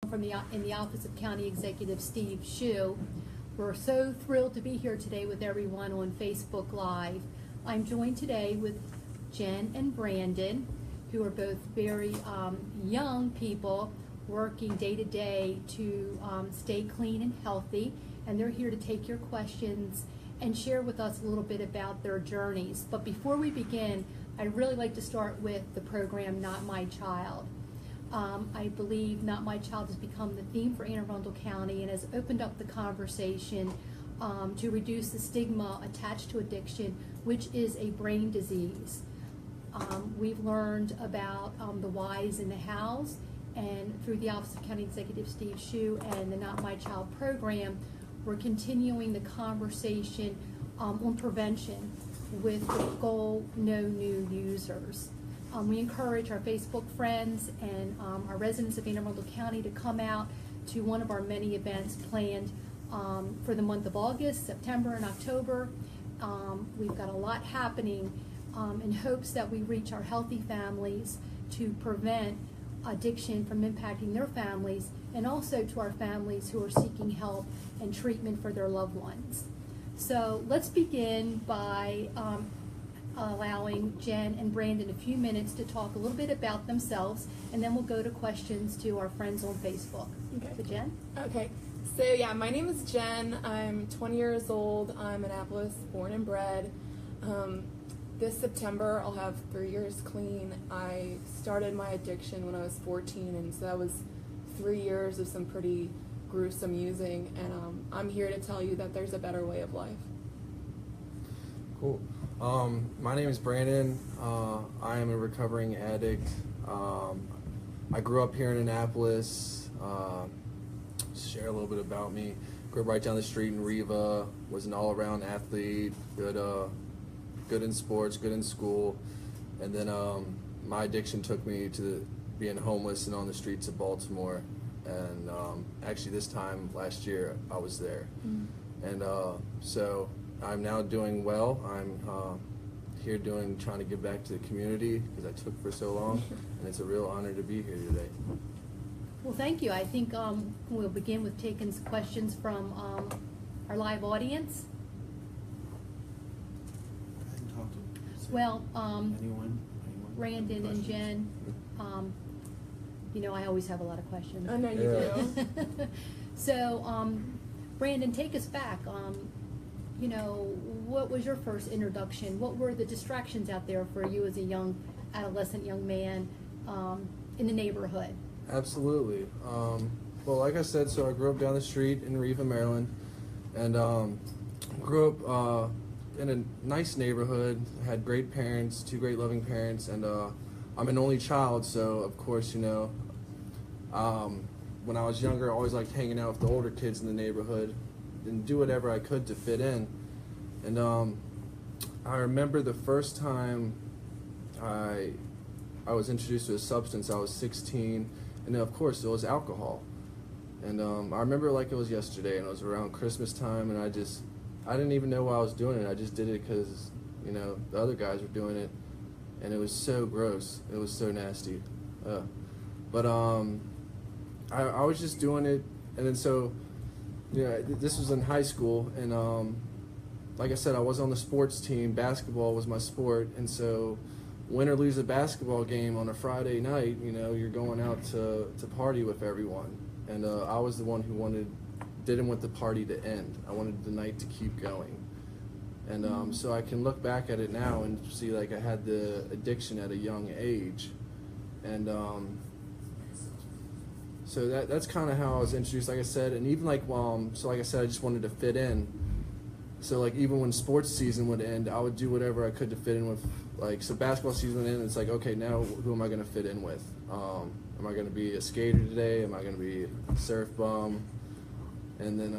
from in the Office of County Executive Steve Shue. We're so thrilled to be here today with everyone on Facebook Live. I'm joined today with Jen and Brandon, who are both very young people working day to day to stay clean and healthy, and they're here to take your questions and share with us a little bit about their journeys. But before we begin, I'd really like to start with the program Not My Child. I believe Not My Child has become the theme for Arundel County and has opened up the conversation to reduce the stigma attached to addiction, which is a brain disease. We've learned about the whys and the hows, and through the Office of County Executive Steve Shue and the Not My Child program, we're continuing the conversation on prevention with the goal, no new users. We encourage our Facebook friends and our residents of Anne Arundel County to come out to one of our many events planned for the month of August, September, and October. We've got a lot happening in hopes that we reach our healthy families to prevent addiction from impacting their families, and also to our families who are seeking help and treatment for their loved ones. So let's begin by allowing Jen and Brandon a few minutes to talk a little bit about themselves, and then we'll go to questions to our friends on Facebook. Okay. So Jen? Okay. So yeah, my name is Jen. I'm 20 years old. I'm Annapolis born and bred. This September I'll have 3 years clean. I started my addiction when I was 14, and so that was 3 years of some pretty gruesome using, and I'm here to tell you that there's a better way of life. Cool. My name is Brandon. I am a recovering addict. I grew up here in Annapolis. Share a little bit about me. Grew up right down the street in Riva. Was an all-around athlete. Good in sports, good in school. And then my addiction took me to being homeless and on the streets of Baltimore. And actually this time last year I was there. And so I'm now doing well. I'm here trying to give back to the community because I took for so long, and it's a real honor to be here today. Well, thank you. I think we'll begin with taking some questions from our live audience. I can talk to Well, anyone. Brandon and Jen, you know I always have a lot of questions. I know you do. So, Brandon, take us back. You know, what was your first introduction? What were the distractions out there for you as a young adolescent young man in the neighborhood? Absolutely. Well, like I said, so I grew up down the street in Riva, Maryland, and grew up in a nice neighborhood. Had great parents, two great loving parents, and I'm an only child, so of course, you know, when I was younger, I always liked hanging out with the older kids in the neighborhood and do whatever I could to fit in. And I remember the first time I was introduced to a substance. I was 16, and of course it was alcohol. And I remember it like it was yesterday, and it was around Christmas time, and I didn't even know why I was doing it. I just did it because, you know, the other guys were doing it, and it was so gross. It was so nasty. But I was just doing it, and then so, yeah, this was in high school, and like I said, I was on the sports team. Basketball was my sport, and so win or lose a basketball game on a Friday night, you know, you're going out to party with everyone. And I was the one who didn't want the party to end. I wanted the night to keep going. And so I can look back at it now and see like I had the addiction at a young age. And so that's kind of how I was introduced, like I said. And even like, so like I said, I just wanted to fit in. So like even when sports season would end, I would do whatever I could to fit in with, like, so basketball season would end, it's like, okay, now who am I going to fit in with? Am I going to be a skater today? Am I going to be a surf bum? And then,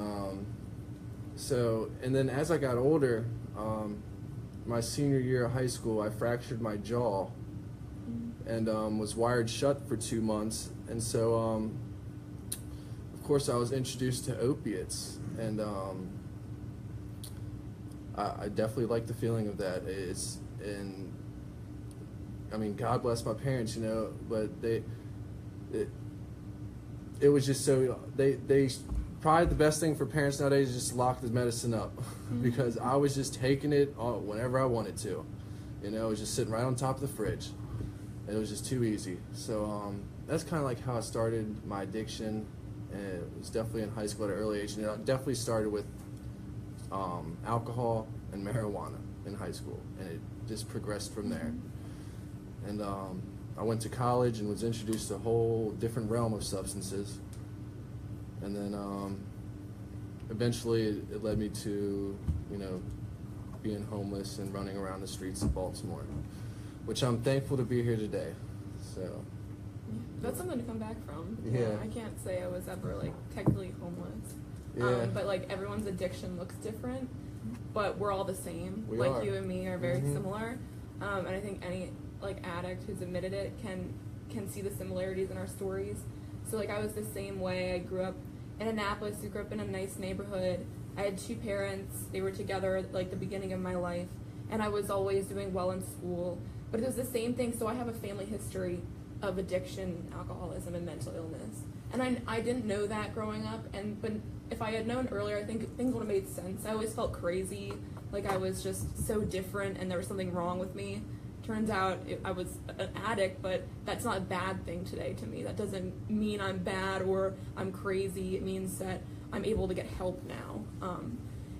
and then as I got older, my senior year of high school, I fractured my jaw and was wired shut for 2 months. And so, of course, I was introduced to opiates, and I definitely like the feeling of that. And I mean, God bless my parents, you know, but it was just so they probably the best thing for parents nowadays is just lock the medicine up because I was just taking it whenever I wanted to. You know, it was just sitting right on top of the fridge. It was just too easy. So that's kind of like how I started my addiction. And it was definitely in high school at an early age. And it definitely started with alcohol and marijuana in high school. And it just progressed from there. And I went to college and was introduced to a whole different realm of substances. And then eventually it led me to, you know, being homeless and running around the streets of Baltimore, which I'm thankful to be here today. So that's something to come back from. Yeah. I can't say I was ever like technically homeless. Yeah. But like everyone's addiction looks different, but we're all the same. We like are. you and me are very similar. And I think any like addict who's admitted it can see the similarities in our stories. So like I was the same way. I grew up in Annapolis. We grew up in a nice neighborhood. I had two parents. They were together at like the beginning of my life, and I was always doing well in school. But it was the same thing. So I have a family history of addiction, alcoholism, and mental illness. And I didn't know that growing up. But if I had known earlier, I think things would have made sense. I always felt crazy, like I was just so different, and there was something wrong with me. Turns out I was an addict, but that's not a bad thing today to me. That doesn't mean I'm bad or I'm crazy. It means that I'm able to get help now.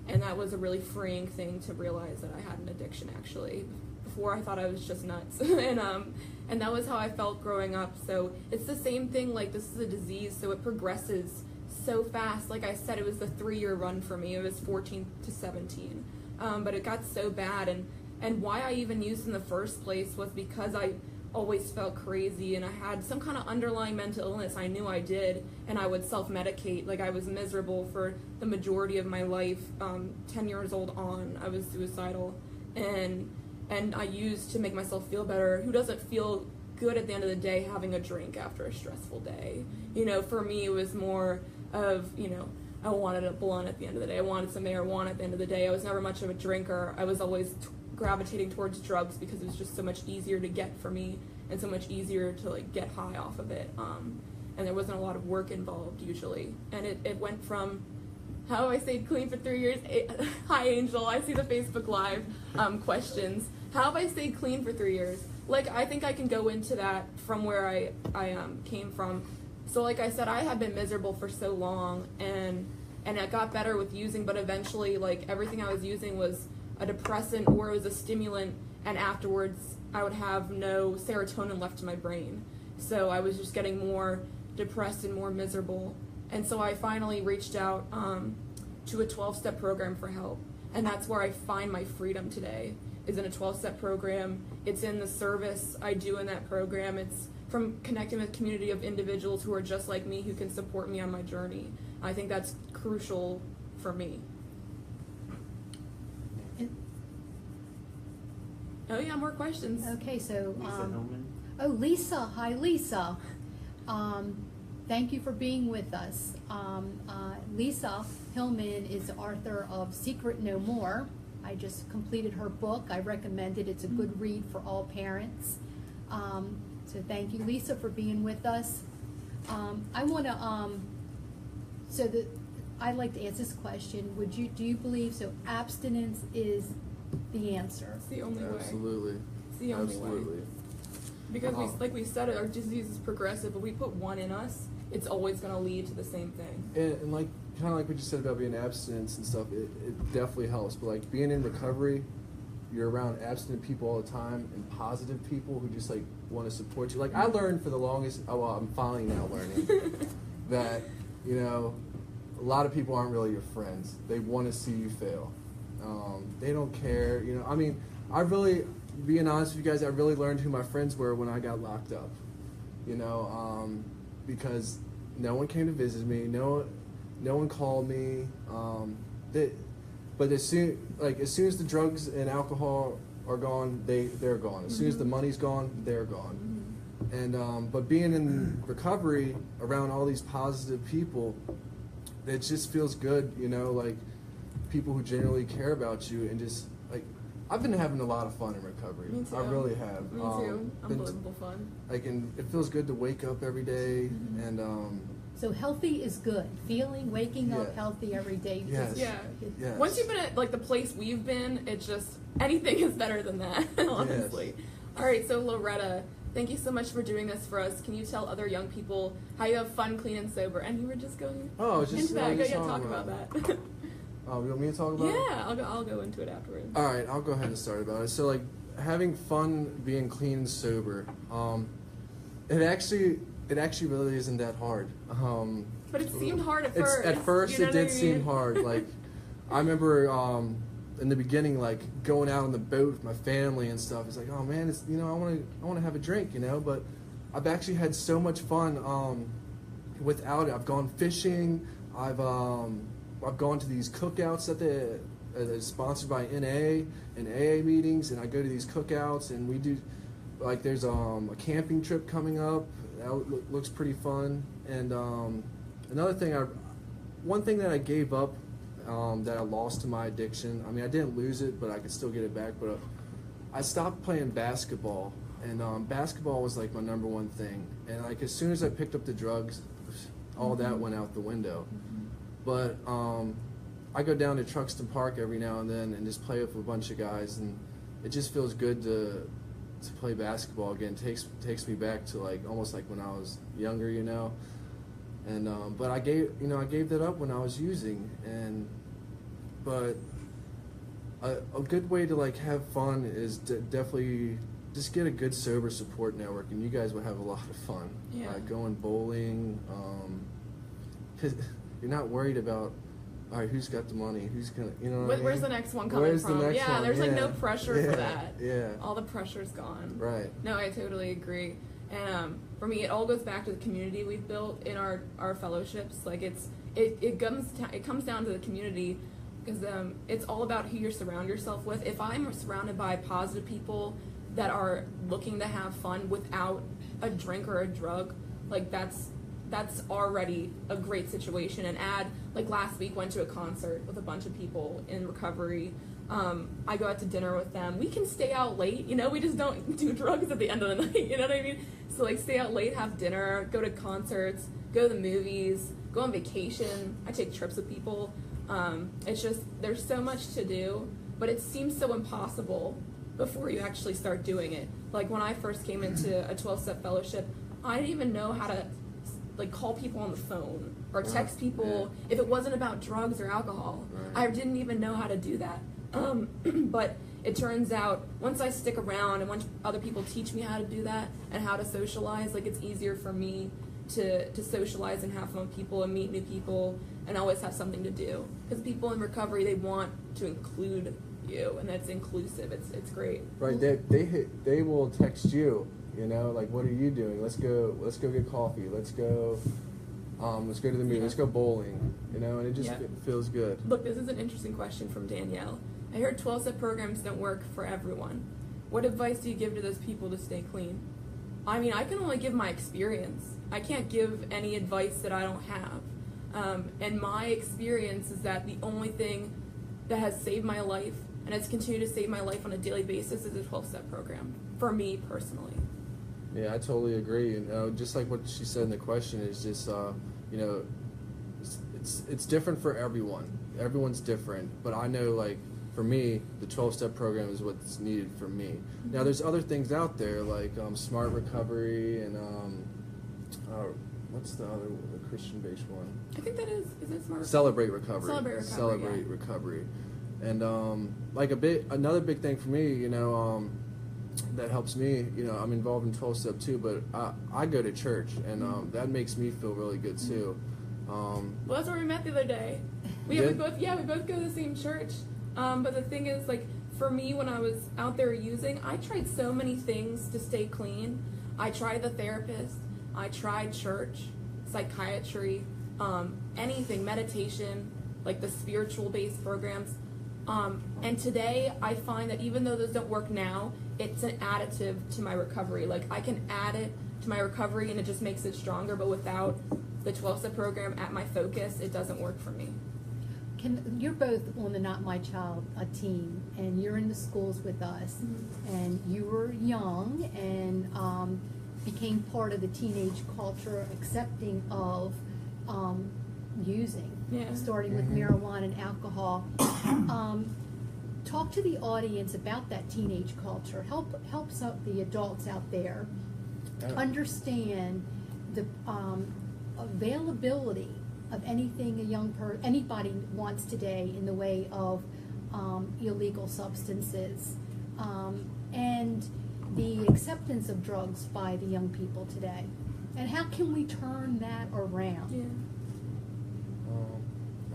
And that was a really freeing thing to realize that I had an addiction, actually. Before I thought I was just nuts. And that was how I felt growing up. So it's the same thing, like this is a disease, so it progresses so fast. Like I said, it was the 3-year run for me. It was 14 to 17. But it got so bad, and why I even used in the first place was because I always felt crazy and I had some kind of underlying mental illness. I knew I did, and I would self-medicate. Like I was miserable for the majority of my life. 10 years old on, I was suicidal, and I used to make myself feel better. Who doesn't feel good at the end of the day having a drink after a stressful day? You know, for me it was more of, you know, I wanted a blunt at the end of the day. I wanted some marijuana at the end of the day. I was never much of a drinker. I was always gravitating towards drugs because it was just so much easier to get for me and so much easier to like get high off of it. And there wasn't a lot of work involved usually. And it went from how I stayed clean for 3 years. Hi Angel, I see the Facebook Live questions. How have I stayed clean for 3 years? Like I think I can go into that from where I came from. So like I said, I had been miserable for so long, and it got better with using, but eventually like everything I was using was a depressant or it was a stimulant, and afterwards I would have no serotonin left in my brain. So I was just getting more depressed and more miserable. And so I finally reached out to a 12-step program for help. And that's where I find my freedom today, is in a 12-step program. It's in the service I do in that program. It's from connecting with a community of individuals who are just like me, who can support me on my journey. I think that's crucial for me. Oh yeah, more questions. Okay, so Lisa Hillman. oh, Lisa, hi Lisa. Thank you for being with us. Lisa Hillman is the author of Secret No More. I just completed her book. I recommend it. It's a good read for all parents. So thank you, Lisa, for being with us. I want to, I'd like to ask this question. Do you believe, so abstinence is the answer? It's the only way. Absolutely. It's the only Absolutely. way. Because like we said, our disease is progressive. If we put one in us, it's always going to lead to the same thing. And like kind of like what you said about being abstinence and stuff, it definitely helps. But like being in recovery, you're around abstinent people all the time and positive people who just like want to support you. Like I learned for the longest, I'm finally now learning that, you know, a lot of people aren't really your friends. They want to see you fail. They don't care. You know, I mean, being honest with you guys, I really learned who my friends were when I got locked up. You know, because no one came to visit me. No one called me. But as soon as the drugs and alcohol are gone, they're gone. As soon as the money's gone, they're gone. And but being in recovery around all these positive people, it just feels good, you know, like people who genuinely care about you, and just like I've been having a lot of fun in recovery. Me too. I really have. Me too. Unbelievable fun. Like, and it feels good to wake up every day and So healthy is good. Feeling, waking up Yeah. healthy every day. Yes. Yeah. Yes. Once you've been at like the place we've been, it's just anything is better than that, honestly. All right, so Loretta, thank you so much for doing this for us. Can you tell other young people how you have fun, clean, and sober? And you were just going just into that. I Go just ahead, talk talk about about that. Oh, you want me to talk about it? Yeah, I'll go into it afterwards. All right, I'll go ahead and start about it. So, like, having fun being clean and sober, it actually really isn't that hard. But it seemed hard at first. At first, you know it what I did seem mean? hard. Like, I remember in the beginning, like going out on the boat with my family and stuff. It's like, oh man, it's I want to have a drink, But I've actually had so much fun without it. I've gone fishing. I've gone to these cookouts that are sponsored by NA and AA meetings, and I go to these cookouts, and we do, like, there's a camping trip coming up. That looks pretty fun. And one thing that I gave up that I lost to my addiction. I mean, I didn't lose it, but I could still get it back. But I stopped playing basketball, and basketball was like my number one thing. And like as soon as I picked up the drugs, all that went out the window. But I go down to Truxton Park every now and then and just play with a bunch of guys, and it just feels good to play basketball again. Takes me back to like almost like when I was younger, And but I gave that up when I was using, but a good way to like have fun is definitely just get a good sober support network, and you guys will have a lot of fun. Yeah. Going bowling, 'cause you're not worried about, all right, who's got the money, who's gonna, what I mean? Where's the next one coming Where's the from? next Yeah, one? there's like no Yeah. pressure Yeah. for that. Yeah. All the pressure's gone. Right. No, I totally agree. And for me, it all goes back to the community we've built in our fellowships. Like it comes down to the community, because it's all about who you surround yourself with. If I'm surrounded by positive people that are looking to have fun without a drink or a drug, like that's already a great situation. And like last week, went to a concert with a bunch of people in recovery. I go out to dinner with them. We can stay out late, we just don't do drugs at the end of the night, you know what I mean? So like stay out late, have dinner, go to concerts, go to the movies, go on vacation. I take trips with people. It's just, there's so much to do, but it seems so impossible before you actually start doing it. Like when I first came into a 12-step fellowship, I didn't even know how to like call people on the phone or text people if it wasn't about drugs or alcohol. Right. I didn't even know how to do that. But it turns out once I stick around and once other people teach me how to do that and how to socialize, like it's easier for me to socialize and have fun with people and meet new people and always have something to do. Because people in recovery, they want to include you, and that's inclusive. It's great. Right. They will text you, like, what are you doing? Let's go get coffee. Let's go to the movie. Let's go bowling. And it just feels good. Look, this is an interesting question from Danielle. I heard 12-step programs don't work for everyone. What advice do you give to those people to stay clean? I mean, I can only give my experience. I can't give any advice that I don't have. And my experience is that the only thing that has saved my life and has continued to save my life on a daily basis is a 12-step program, for me personally. Yeah, I totally agree. And just like what she said in the question is just, it's different for everyone. Everyone's different. But I know, like, for me, the 12-step program is what's needed for me. Mm-hmm. Now, there's other things out there, like Smart Recovery and what's the Christian-based one? I think that is it Smart? Celebrate Recovery. Celebrate Recovery. And like another big thing for me, that helps me, I'm involved in 12-step too, but I go to church, and that makes me feel really good too. Well, that's where we met the other day. We both go to the same church. But the thing is, like, for me, when I was out there using, I tried so many things to stay clean. I tried the therapist. I tried church, psychiatry, anything, meditation, like the spiritual-based programs. And today, I find that even though those don't work now, it's an additive to my recovery. Like, I can add it to my recovery, and it just makes it stronger. But without the 12-step program at my focus, it doesn't work for me. You're both on the Not My Child team, and you're in the schools with us, and you were young and became part of the teenage culture, accepting of using, Yeah. starting with marijuana and alcohol. Talk to the audience about that teenage culture. Help some the adults out there understand the availability of anything anybody wants today in the way of illegal substances, and the acceptance of drugs by the young people today. And how can we turn that around? Yeah.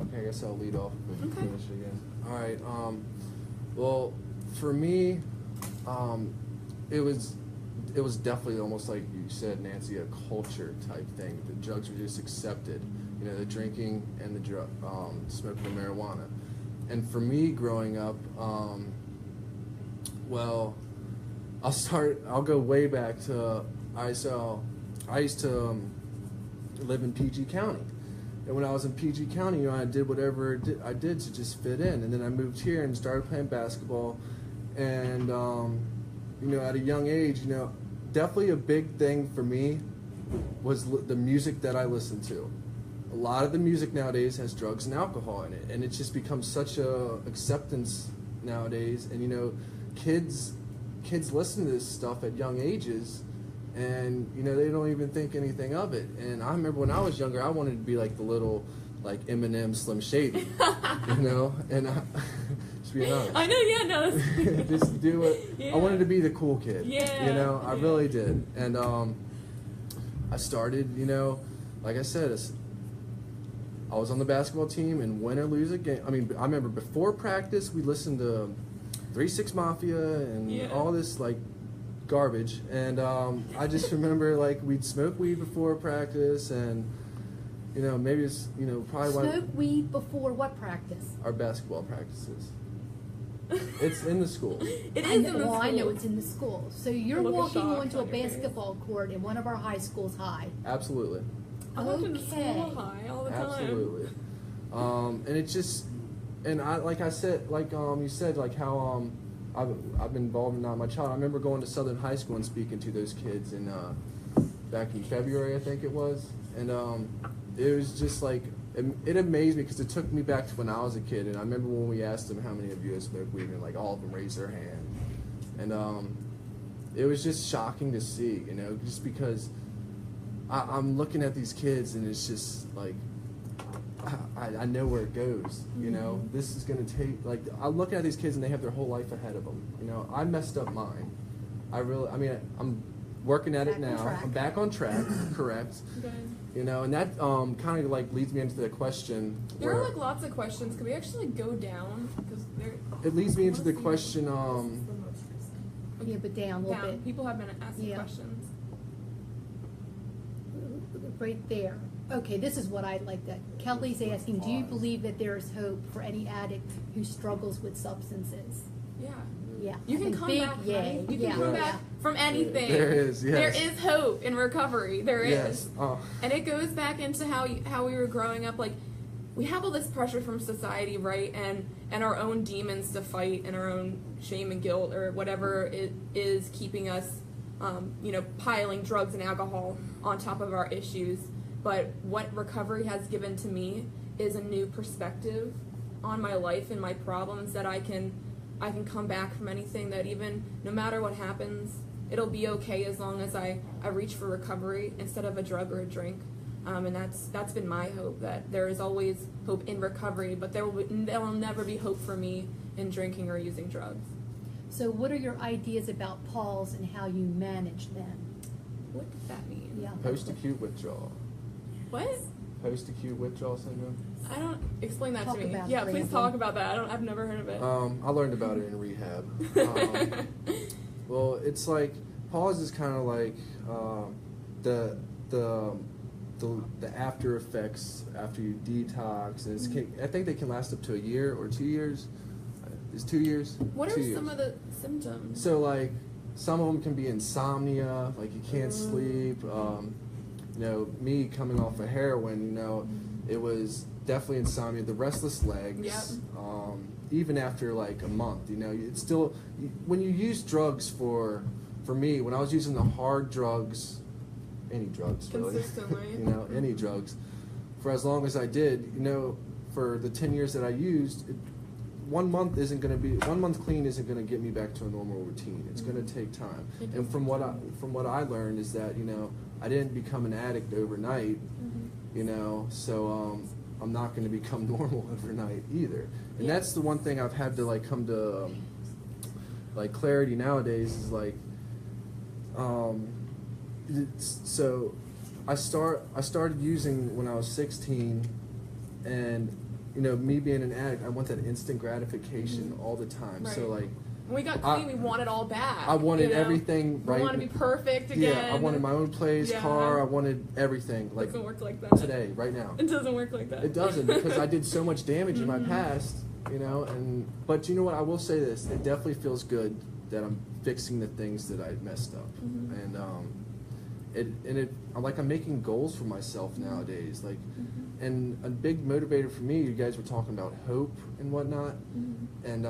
Okay, I guess I'll lead off with Okay. finish again. All right. Well, for me, it was definitely almost like you said, Nancy, a culture type thing. The drugs were just accepted. You know, the drinking and the smoking of marijuana. And for me, growing up, well, I'll go way back to I used to live in PG County. And when I was in PG County, you know, I did whatever I did to just fit in. And then I moved here and started playing basketball. And, you know, at a young age, you know, definitely a big thing for me was the music that I listened to. A lot of the music nowadays has drugs and alcohol in it. And it's just become such a acceptance nowadays. And, you know, kids listen to this stuff at young ages. And, you know, they don't even think anything of it. And I remember when I was younger, I wanted to be like the little, like, Eminem, Slim Shady, you know? And just being honest. I know, yeah, no. Just do it. Yeah. I wanted to be the cool kid. Yeah. You know, I Yeah. really did. And I started, you know, like I said, I was on the basketball team, and win or lose a game. I mean, I remember before practice, we listened to 3-6 Mafia and Yeah. all this, like, garbage. And I just remember, like, we'd smoke weed before practice, and, you know, maybe it's, you know, probably Smoke weed before what practice? our basketball practices. It's in the school. It I is know, in the well, I know school. it's in the school. So you're Look at walking shock onto a on your face. basketball court in one of our high schools high. Absolutely. I went to the school Okay. high all the time. Absolutely. And it's just, and I, like I said, like you said, like how I've been involved in my child. I remember going to Southern High School and speaking to those kids in back in February, I think it was, and it was just like it amazed me because it took me back to when I was a kid. And I remember when we asked them how many of you have smoked weed, and like all of them raised their hand, and it was just shocking to see, you know, just because I'm looking at these kids and it's just like. I know where it goes, you know. This is going to take, like, I look at these kids and they have their whole life ahead of them. You know, I messed up mine. I'm working at it Back on now. track. I'm back on track, correct. Good. You know, and that kind of like leads me into the question. There are where- like lots of questions. Could we actually go down? Because it leads me into the question, Yeah, but down a little down. bit. People have been asking Yeah. questions. Right there. Okay, this is what I'd like to. Kelly's asking, do you believe that there is hope for any addict who struggles with substances? Yeah. Yeah. You I can think come big back. yay. Honey. You can Yeah. come Yes. back from anything. There is, yes. There is hope in recovery. There is. yes. And it goes back into how we were growing up. Like, we have all this pressure from society, right? And our own demons to fight, and our own shame and guilt, or whatever it is keeping us, you know, piling drugs and alcohol on top of our issues. But what recovery has given to me is a new perspective on my life and my problems, that I can come back from anything, that even no matter what happens, it'll be okay as long as I reach for recovery instead of a drug or a drink. And that's been my hope, that there is always hope in recovery, but there will never be hope for me in drinking or using drugs. So what are your ideas about Paul's and how you manage them? What does that mean? Yeah. Post-acute withdrawal. What? Post-acute withdrawal syndrome. I don't explain that Talk to me. about it, Yeah, please Brandon. talk about that. I've never heard of it. I learned about it in rehab. Well, it's like pause is kind of like the after effects after you detox, and I think they can last up to a year or 2 years. Is 2 years? What 2 are years. some of the symptoms? So like some of them can be insomnia, like you can't sleep. You know, me coming off of heroin, you know, it was definitely insomnia, the restless legs. Yep. Even after like a month, you know, it's still, when you use drugs for me, when I was using the hard drugs, any drugs really, Consistently. you know, any drugs, for as long as I did, for the 10 years that I used, 1 month clean isn't going to get me back to a normal routine. It's going to take time. And from what I learned is that I didn't become an addict overnight. So I'm not going to become normal overnight either. And that's the one thing I've had to come to clarity nowadays is so I started using when I was 16, and me being an addict, I want that instant gratification all the time. Right. So when we got clean, we wanted all back. I wanted everything right. We wanted to be perfect again. Yeah, I wanted my own place, car. I wanted everything. It doesn't work like that today, right now. It doesn't work like that. It doesn't, because I did so much damage in my past. But you know what? I will say this: it definitely feels good that I'm fixing the things that I messed up, and I'm making goals for myself nowadays. And a big motivator for me, you guys were talking about hope and whatnot, and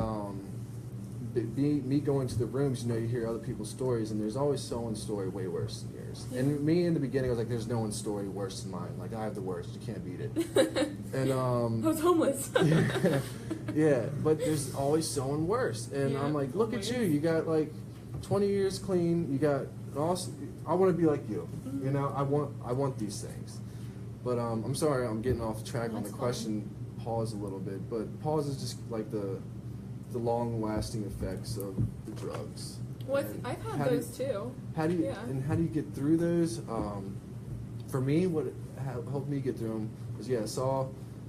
me going to the rooms, you hear other people's stories, and there's always someone's story way worse than yours. Yeah. And me in the beginning, I was like, there's no one's story worse than mine. I have the worst. You can't beat it. And I was homeless. yeah, but there's always someone worse. And I'm like, look at you. You got 20 years clean. You got awesome. I want to be like you. I want these things. But I'm sorry, I'm getting off track on the question. Pause a little bit, but pause is just the long-lasting effects of the drugs. Well, I've had those too. How do you get through those? For me, what helped me get through them was I saw a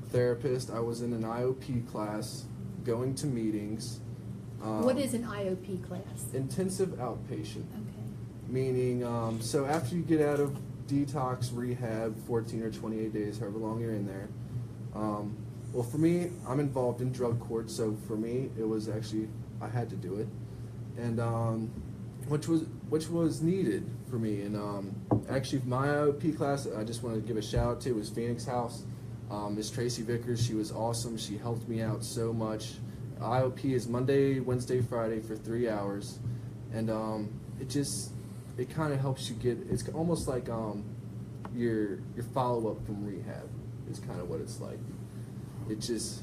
therapist. I was in an IOP class, going to meetings. What is an IOP class? Intensive outpatient. Okay. Meaning, so after you get out of detox rehab, 14 or 28 days, however long you're in there. Well, for me, I'm involved in drug court, so for me, it was actually, I had to do it, and which was needed for me. And actually, my IOP class, I just want to give a shout out to, was Phoenix House. Miss Tracy Vickers, she was awesome. She helped me out so much. IOP is Monday, Wednesday, Friday for 3 hours, and it kind of helps you it's almost like your follow-up from rehab is kind of what it's like. It is.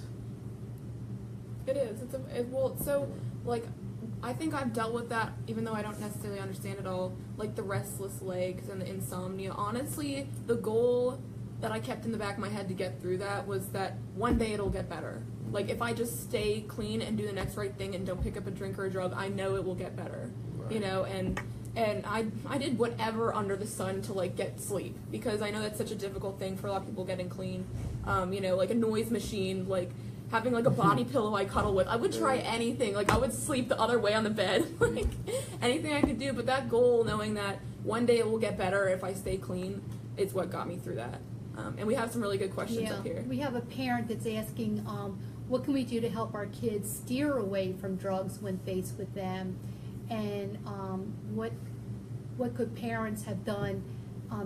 I think I've dealt with that, even though I don't necessarily understand it all, the restless legs and the insomnia. Honestly, the goal that I kept in the back of my head to get through that was that one day it'll get better. If I just stay clean and do the next right thing and don't pick up a drink or a drug, I know it will get better. Right. And I did whatever under the sun to get sleep, because I know that's such a difficult thing for a lot of people getting clean. A noise machine, having a body pillow I cuddle with. I would try anything. I would sleep the other way on the bed. Anything I could do. But that goal, knowing that one day it will get better if I stay clean, is what got me through that. And we have some really good questions up here. We have a parent that's asking, what can we do to help our kids steer away from drugs when faced with them? And what could parents have done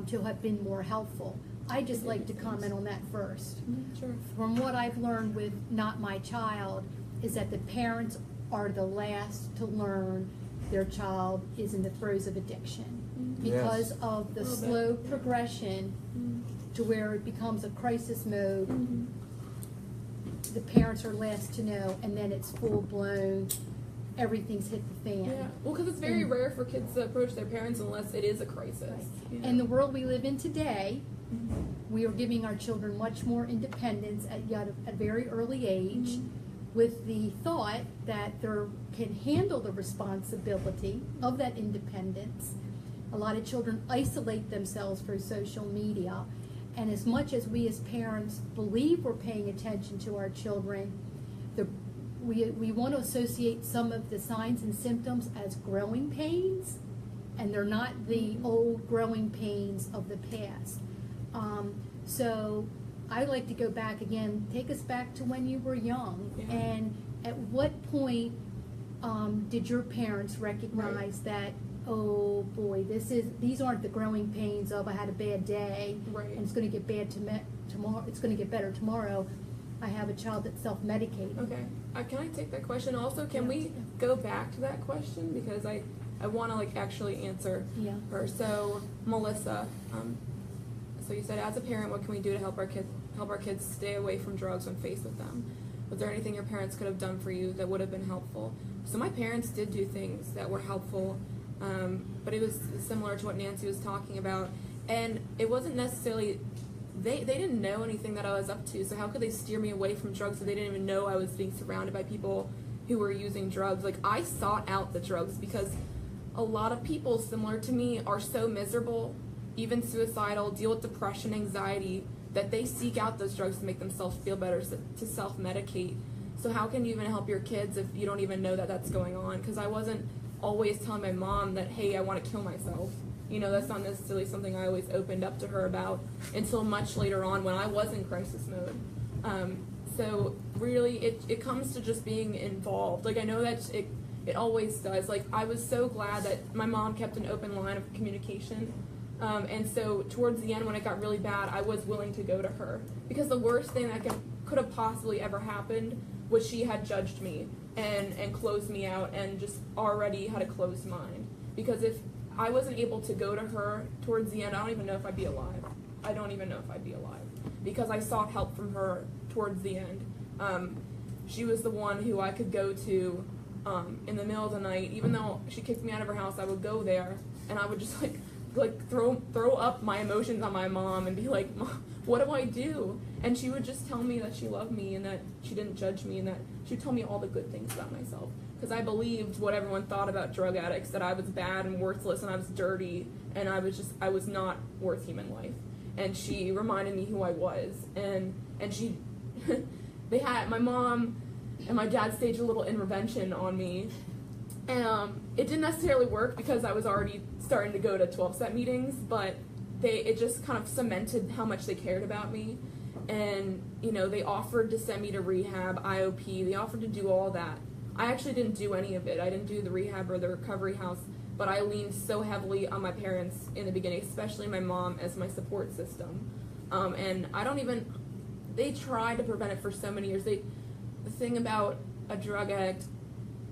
to have been more helpful? I'd just like to comment on that first. Sure. From what I've learned with Not My Child is that the parents are the last to learn their child is in the throes of addiction because of the slow progression to where it becomes a crisis mode. The parents are last to know, and then it's full blown. Everything's hit the fan. Yeah, well, because it's very rare for kids to approach their parents unless it is a crisis. Right. And the world we live in today, we are giving our children much more independence at a very early age, with the thought that they can handle the responsibility of that independence. A lot of children isolate themselves through social media, and as much as we as parents believe we're paying attention to our children, we want to associate some of the signs and symptoms as growing pains, and they're not the old growing pains of the past. So I like to go back again, take us back to when you were young, and at what point did your parents recognize that, oh boy, these aren't the growing pains of I had a bad day, and it's going to get bad tomorrow. It's going to get better tomorrow. I have a child that's self-medicating. Okay. Can I take that question also? Can we go back to that question? Because I want to actually answer her. So, Melissa, so you said, as a parent, what can we do to help our kids help our kids stay away from drugs when faced with them? Was there anything your parents could have done for you that would have been helpful? So my parents did do things that were helpful, but it was similar to what Nancy was talking about. And it wasn't necessarily, they didn't know anything that I was up to, so how could they steer me away from drugs if they didn't even know I was being surrounded by people who were using drugs? Like, I sought out the drugs because a lot of people similar to me are so miserable, even suicidal, deal with depression, anxiety, that they seek out those drugs to make themselves feel better, to self-medicate. So how can you even help your kids if you don't even know that that's going on? Because I wasn't always telling my mom that, hey, I want to kill myself. You know, that's not necessarily something I always opened up to her about until much later on when I was in crisis mode. So really, it comes to just being involved. Like, I know that it always does. Like, I was so glad that my mom kept an open line of communication. And so towards the end, when it got really bad, I was willing to go to her. Because the worst thing that could have possibly ever happened was she had judged me and closed me out and just already had a closed mind. Because if I wasn't able to go to her towards the end, I don't even know if I'd be alive. I don't even know if I'd be alive. Because I sought help from her towards the end. She was the one who I could go to in the middle of the night. Even though she kicked me out of her house, I would go there and I would just like throw up my emotions on my mom and be like, Mom, what do I do? And she would just tell me that she loved me and that she didn't judge me and that she would tell me all the good things about myself. Because I believed what everyone thought about drug addicts, that I was bad and worthless and I was dirty and I was not worth human life. And she reminded me who I was. And she, my mom and my dad staged a little intervention on me. And it didn't necessarily work because I was already starting to go to 12-step meetings, but it just kind of cemented how much they cared about me. And, you know, they offered to send me to rehab, IOP, they offered to do all that. I actually didn't do any of it. I didn't do the rehab or the recovery house, but I leaned so heavily on my parents in the beginning, especially my mom as my support system. And they tried to prevent it for so many years. The thing about a drug addict,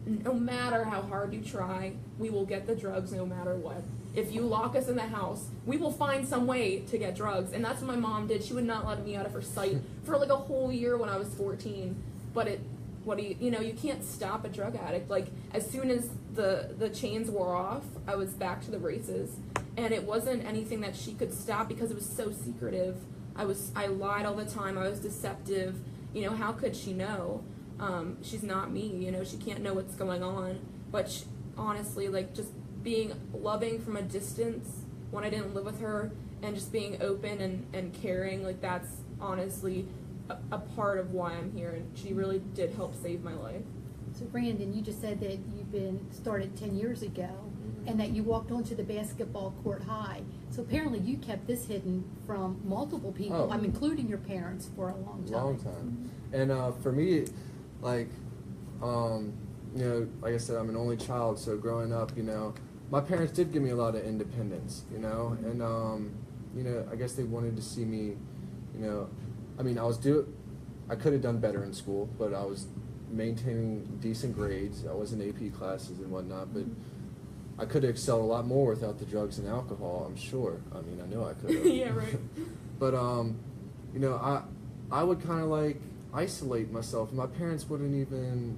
no matter how hard you try, we will get the drugs no matter what. If you lock us in the house, we will find some way to get drugs. And that's what my mom did. She would not let me out of her sight for like a whole year when I was 14. But you can't stop a drug addict. Like, as soon as the chains wore off, I was back to the races. And it wasn't anything that she could stop because it was so secretive. I lied all the time. I was deceptive. You know, how could she know? She's not me, you know, she can't know what's going on. But honestly, like, just being loving from a distance when I didn't live with her and just being open and caring, like, that's honestly a part of why I'm here. And she really did help save my life. So Brandon, you just said that you've been started 10 years ago and that you walked onto the basketball court high. So apparently you kept this hidden from multiple people, including your parents, for a long time. Long time. And for me, like, you know, like I said, I'm an only child, so growing up, you know, my parents did give me a lot of independence, you know, and, you know, I guess they wanted to see me, you know, I mean, I could have done better in school, but I was maintaining decent grades. I was in AP classes and whatnot, but I could have excelled a lot more without the drugs and alcohol, I'm sure. I mean, I know I could have. Yeah, right. But, you know, I would kind of like isolate myself. My parents wouldn't even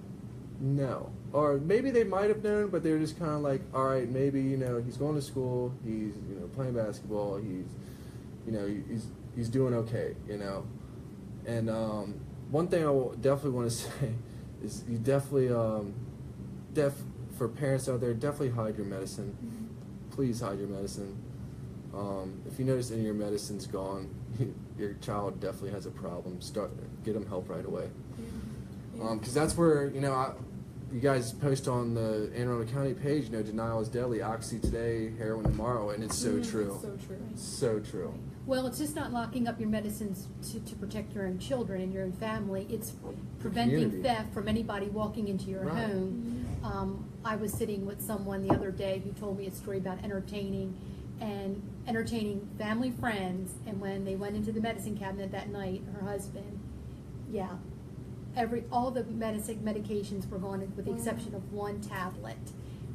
know. Or maybe they might have known, but they were just kind of like, all right, maybe, you know, he's going to school, he's, you know, playing basketball, he's, you know, he's doing okay, you know. And one thing I will definitely want to say is you definitely, for parents out there, definitely hide your medicine. Please hide your medicine. If you notice any of your medicine's gone, your child definitely has a problem. Get them help right away. Because that's where, you know, you guys post on the Anne Arundel County page, you know, denial is deadly, oxy today, heroin tomorrow, and it's so true. So true. So true. Well, it's just not locking up your medicines to protect your own children and your own family. It's preventing Community. theft from anybody walking into your Right. home. I was sitting with someone the other day who told me a story about entertaining family friends, and when they went into the medicine cabinet that night, her husband, all the medications were gone with the exception of one tablet,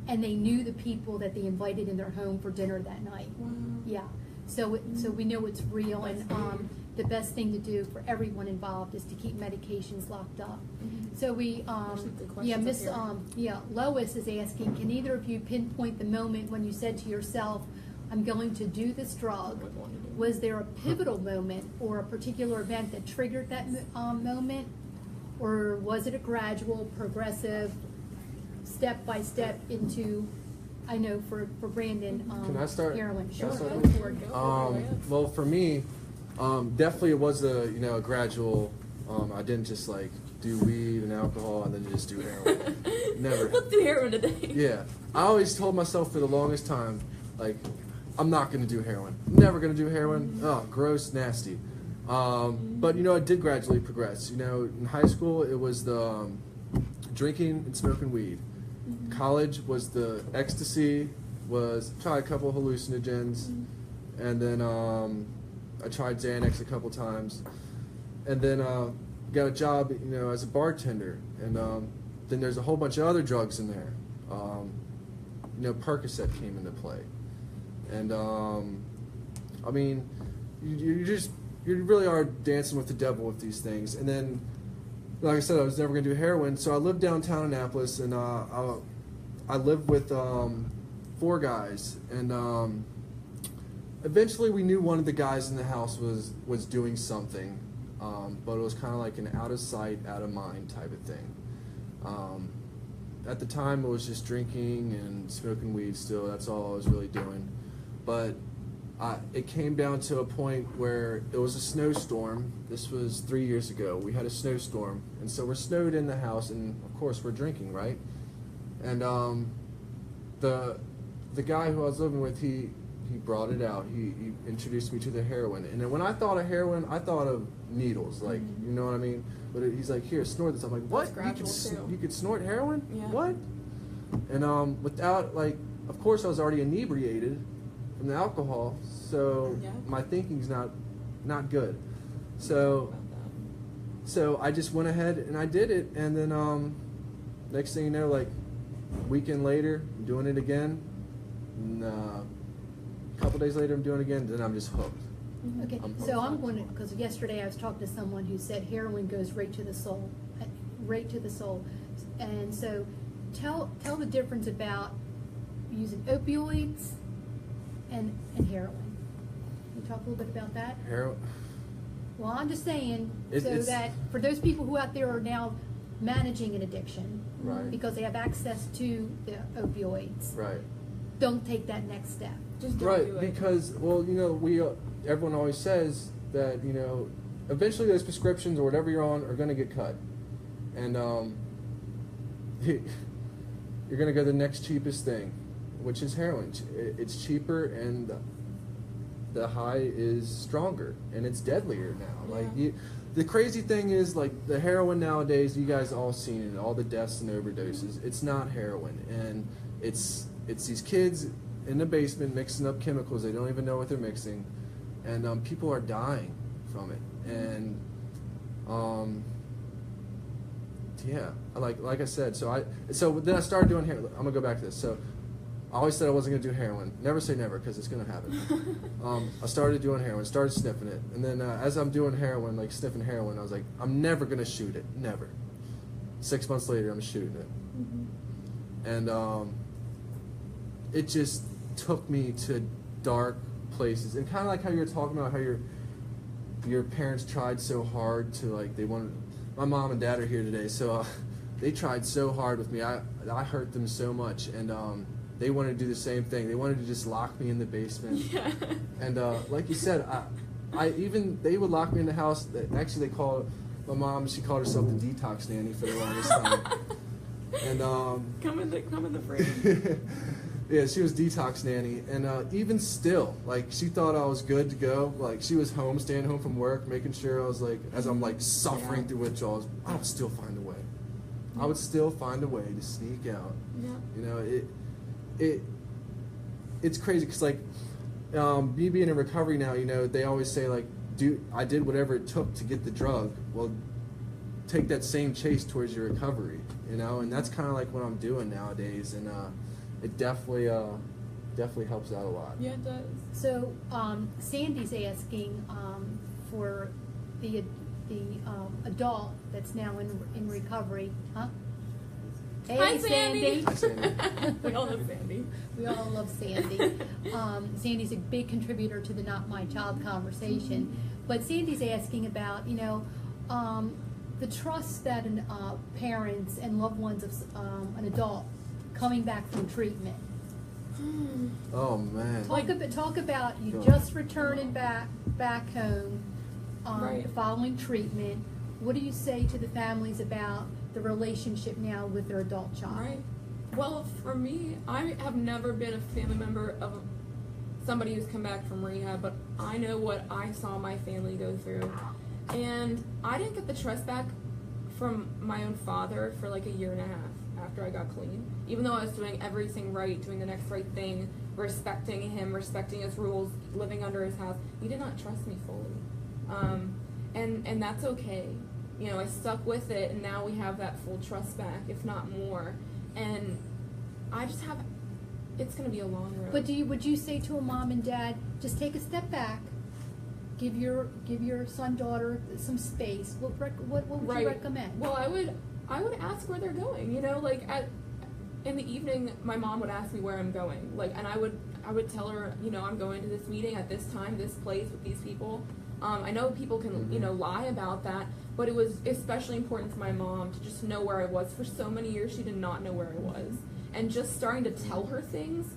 and they knew the people that they invited in their home for dinner that night. Wow. Yeah. So we know it's real, and the best thing to do for everyone involved is to keep medications locked up. So we, There's Miss, questions up Lois is asking, can either of you pinpoint the moment when you said to yourself, I'm going to do this drug? Was there a pivotal moment or a particular event that triggered that moment? Or was it a gradual, progressive, step-by-step into, I know for Brandon, Can I start? heroin? Can Sure, I start? go for it. Well, for me, definitely it was a a gradual. I didn't just like do weed and alcohol and then just do heroin. Never. Let's do heroin today. Yeah, I always told myself for the longest time, like, I'm not gonna do heroin. Never gonna do heroin. Oh, gross, nasty. But it did gradually progress. In high school it was the drinking and smoking weed. College was the ecstasy. Was tried a couple of hallucinogens, and then I tried Xanax a couple times, and then got a job as a bartender, and then there's a whole bunch of other drugs in there. Percocet came into play, and I mean, you really are dancing with the devil with these things. And then, like I said, I was never going to do heroin, so I lived downtown Annapolis, and I lived with 4 guys, and eventually we knew one of the guys in the house was doing something, but it was kind of like an out of sight, out of mind type of thing. At the time, it was just drinking and smoking weed still. That's all I was really doing. But it came down to a point where it was a snowstorm. This was 3 years ago. We had a snowstorm, and so we're snowed in the house, and of course we're drinking, right? And the guy who I was living with, he brought it out. He introduced me to the heroin. And then when I thought of heroin, I thought of needles, like, you know what I mean? But he's like, here, snort this. I'm like, what? You could snort heroin? Yeah. What? And without, like, of course I was already inebriated from the alcohol, so my thinking's not good. So I just went ahead and I did it, and then next thing you know, like, weekend later, I'm doing it again, and a couple days later I'm doing it again, then I'm just hooked. Okay, so I'm going to, because yesterday I was talking to someone who said heroin goes right to the soul, and so tell the difference about using opioids and heroin. Can you talk a little bit about that? Heroin. Well, I'm just saying, It's that for those people who out there are now managing an addiction, Right. because they have access to the opioids, Right. don't take that next step. Just don't Right, do it. because, well, everyone always says that, eventually those prescriptions or whatever you're on are going to get cut. And you're going to go to the next cheapest thing, which is heroin. It's cheaper, and the high is stronger, and it's deadlier now. Like, the crazy thing is, like, the heroin nowadays, you guys all seen it, all the deaths and overdoses. It's not heroin, and it's these kids in the basement mixing up chemicals. They don't even know what they're mixing, and people are dying from it. And like I said, so then I started doing heroin. I'm gonna go back to this. So I always said I wasn't gonna do heroin. Never say never, because it's gonna happen. I started doing heroin, started sniffing it, and then as I'm doing heroin, like sniffing heroin, I was like, I'm never gonna shoot it, never. 6 months later, I'm shooting it, and it just took me to dark places, and kind of like how you're talking about how your parents tried so hard to, like, they wanted. My mom and dad are here today, so they tried so hard with me. I hurt them so much, and they wanted to do the same thing. They wanted to just lock me in the basement. Yeah. And like you said, they would lock me in the house. Actually, they called my mom. She called herself the detox nanny for the longest time. And come in the frame. yeah, she was detox nanny, and even still, like, she thought I was good to go. Like, she was home, staying home from work, making sure I was, like, as I'm, like, suffering through withdrawals, I would still find a way. I would still find a way to sneak out. Yeah. It's crazy, because, like, me being in recovery now, they always say, like, I did whatever it took to get the drug. Well, take that same chase towards your recovery, and that's kind of like what I'm doing nowadays, and it definitely helps out a lot. Yeah, it does. So Sandy's asking for the adult that's now in recovery, huh? Hey, Hi, Sandy. Hi, Sandy. We all love Sandy. We all love Sandy. Sandy's a big contributor to the Not My Child conversation. But Sandy's asking about, the trust that parents and loved ones of an adult coming back from treatment. Oh man. Talk about you Go on. just returning back home Right. following treatment. What do you say to the families about the relationship now with their adult child? Right. Well, for me, I have never been a family member of somebody who's come back from rehab, but I know what I saw my family go through. And I didn't get the trust back from my own father for like a year and a half after I got clean. Even though I was doing everything right, doing the next right thing, respecting him, respecting his rules, living under his house, he did not trust me fully. And that's okay. I stuck with it, and now we have that full trust back, if not more. And I just have, it's going to be a long road. But would you say to a mom and dad, just take a step back, give your son, daughter some space? What would you recommend? Well, I would ask where they're going. In the evening, my mom would ask me where I'm going. And I would tell her, I'm going to this meeting at this time, this place with these people. I know people can, lie about that, but it was especially important to my mom to just know where I was. For so many years, she did not know where I was. And just starting to tell her things,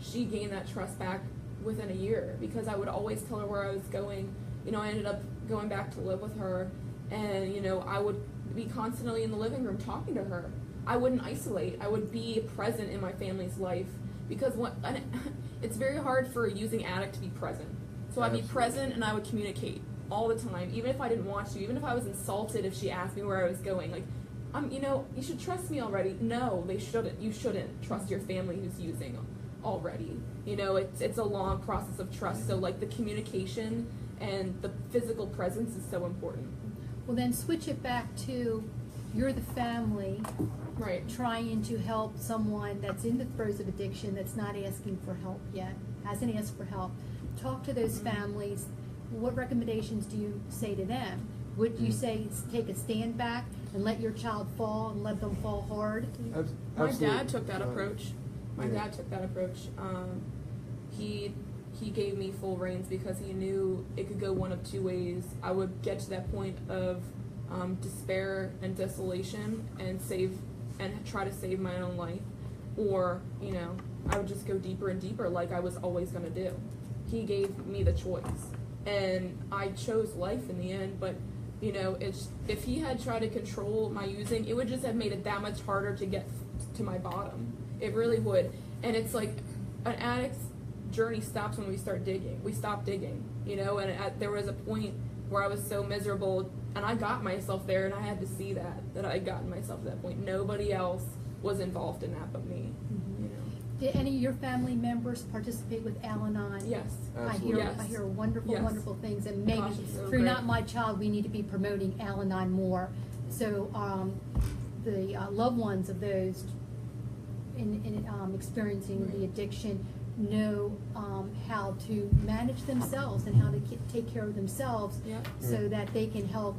she gained that trust back within a year, because I would always tell her where I was going. I ended up going back to live with her, and, I would be constantly in the living room talking to her. I wouldn't isolate. I would be present in my family's life, because it's very hard for a using addict to be present. So I'd be present, and I would communicate all the time, even if I didn't want to, even if I was insulted if she asked me where I was going. You should trust me already. No, they shouldn't. You shouldn't trust your family who's using already. It's a long process of trust. So the communication and the physical presence is so important. Well, then switch it back to you're the family Right. trying to help someone that's in the throes of addiction that's not asking for help yet, hasn't asked for help. Talk to those families. What recommendations do you say to them? Would you say take a stand back and let your child fall and let them fall hard? My Absolutely. dad took that approach. He gave me full reins because he knew it could go one of two ways. I would get to that point of despair and desolation and try to save my own life, or I would just go deeper and deeper like I was always going to do. He gave me the choice, and I chose life in the end. But if he had tried to control my using, it would just have made it that much harder to get to my bottom. It really would. And it's like an addict's journey stops when we start digging. We stop digging, and there was a point where I was so miserable, and I got myself there, and I had to see that I had gotten myself to that point. Nobody else was involved in that but me. Did any of your family members participate with AlAnon? Yes. Absolutely. I hear wonderful, Yes. wonderful things, and maybe Gosh, it's so through great. Not My Child, we need to be promoting AlAnon more. So the loved ones of those in experiencing the addiction know how to manage themselves and how to take care of themselves, Yep. so that they can help.